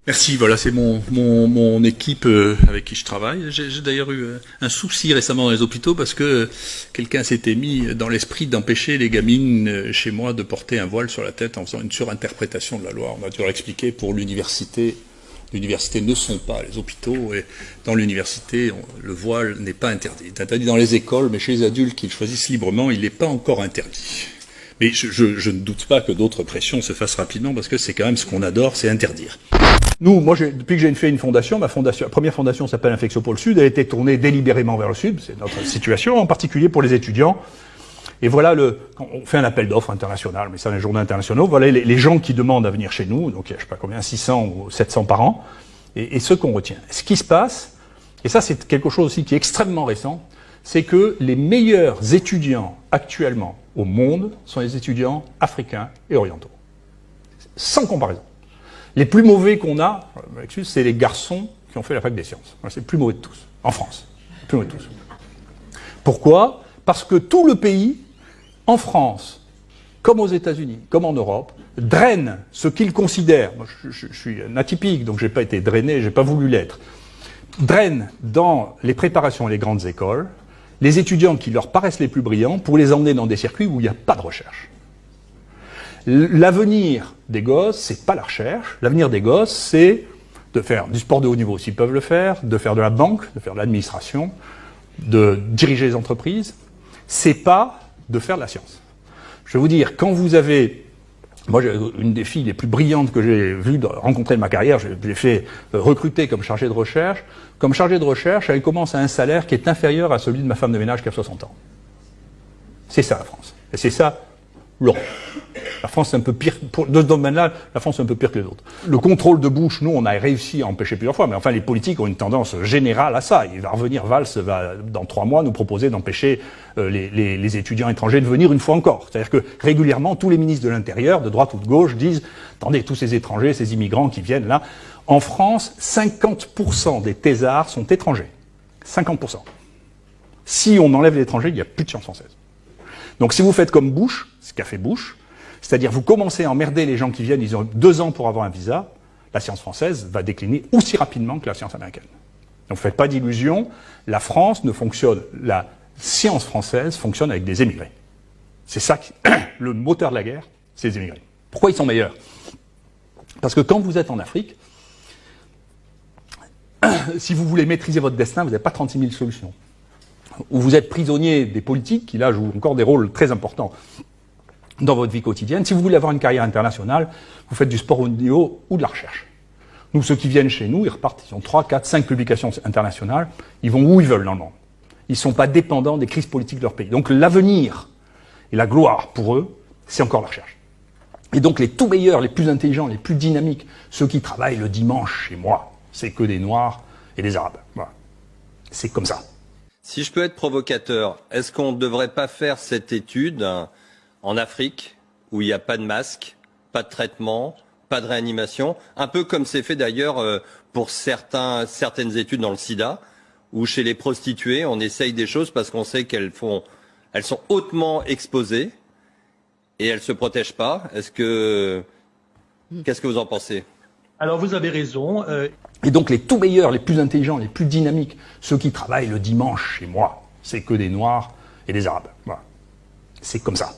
Merci, voilà, c'est mon équipe avec qui je travaille. J'ai d'ailleurs eu un souci récemment dans les hôpitaux parce que quelqu'un s'était mis dans l'esprit d'empêcher les gamines chez moi de porter un voile sur la tête en faisant une surinterprétation de la loi. On a dû leur expliquer pour l'université. L'université ne sont pas les hôpitaux et dans l'université, le voile n'est pas interdit. Il est interdit dans les écoles, mais chez les adultes qui le choisissent librement, il n'est pas encore interdit. Mais je ne doute pas que d'autres pressions se fassent rapidement parce que c'est quand même ce qu'on adore, c'est interdire. Nous, moi, depuis que j'ai fait une fondation, la première fondation s'appelle Infectio Pôle Sud, elle a été tournée délibérément vers le Sud, c'est notre situation, en particulier pour les étudiants. Et voilà, on fait un appel d'offres international, mais ça, dans les journaux internationaux, voilà les gens qui demandent à venir chez nous, donc il y a, je sais pas combien, 600 ou 700 par an, et ce qu'on retient. Ce qui se passe, et ça c'est quelque chose aussi qui est extrêmement récent, c'est que les meilleurs étudiants actuellement au monde sont les étudiants africains et orientaux. Sans comparaison. Les plus mauvais qu'on a, c'est les garçons qui ont fait la fac des sciences. C'est le plus mauvais de tous, en France. Le plus mauvais de tous. Pourquoi ? Parce que tout le pays, en France, comme aux États-Unis, comme en Europe, draine ce qu'ils considèrent, moi je suis un atypique, donc j'ai pas été drainé, j'ai pas voulu l'être, draine dans les préparations et les grandes écoles, les étudiants qui leur paraissent les plus brillants pour les emmener dans des circuits où il n'y a pas de recherche. L'avenir des gosses, c'est pas la recherche. L'avenir des gosses, c'est de faire du sport de haut niveau s'ils peuvent le faire, de faire de la banque, de faire de l'administration, de diriger les entreprises. C'est pas de faire de la science. Je vais vous dire, quand vous avez... Moi, une des filles les plus brillantes que j'ai vues rencontrer de ma carrière, je l'ai fait recruter comme chargée de recherche. Comme chargée de recherche, elle commence à un salaire qui est inférieur à celui de ma femme de ménage qui a 60 ans. C'est ça, la France. Et c'est ça, l'Europe. La France, c'est un peu pire, dans ce domaine-là, la France, c'est un peu pire que les autres. Le contrôle de Bush, nous, on a réussi à empêcher plusieurs fois, mais enfin, les politiques ont une tendance générale à ça. Il va revenir, Valls va, dans 3 mois, nous proposer d'empêcher les étudiants étrangers de venir une fois encore. C'est-à-dire que, régulièrement, tous les ministres de l'Intérieur, de droite ou de gauche, disent, attendez, tous ces étrangers, ces immigrants qui viennent là. En France, 50% des thésards sont étrangers. 50%. Si on enlève les étrangers, il n'y a plus de science française. Donc, si vous faites comme Bush, ce qu'a fait Bush, c'est-à-dire vous commencez à emmerder les gens qui viennent, ils ont 2 ans pour avoir un visa, la science française va décliner aussi rapidement que la science américaine. Donc ne faites pas d'illusions, la France ne fonctionne, la science française fonctionne avec des émigrés. C'est ça, le moteur de la guerre, c'est les émigrés. Pourquoi ils sont meilleurs ? Parce que quand vous êtes en Afrique, si vous voulez maîtriser votre destin, vous n'avez pas 36 000 solutions. Ou vous êtes prisonnier des politiques, qui là jouent encore des rôles très importants dans votre vie quotidienne. Si vous voulez avoir une carrière internationale, vous faites du sport haut niveau ou de la recherche. Nous, ceux qui viennent chez nous, ils repartent, ils ont 3, 4, 5 publications internationales, ils vont où ils veulent dans le monde. Ils ne sont pas dépendants des crises politiques de leur pays. Donc l'avenir et la gloire pour eux, c'est encore la recherche. Et donc les tout meilleurs, les plus intelligents, les plus dynamiques, ceux qui travaillent le dimanche chez moi, c'est que des Noirs et des Arabes. Voilà. C'est comme ça. Si je peux être provocateur, est-ce qu'on ne devrait pas faire cette étude en Afrique, où il n'y a pas de masque, pas de traitement, pas de réanimation, un peu comme c'est fait d'ailleurs pour certaines études dans le sida, où chez les prostituées, on essaye des choses parce qu'on sait qu'elles sont hautement exposées et elles ne se protègent pas. Qu'est-ce que vous en pensez ? Alors vous avez raison. Et donc les tout meilleurs, les plus intelligents, les plus dynamiques, ceux qui travaillent le dimanche chez moi, c'est que des Noirs et des Arabes. Voilà. C'est comme ça.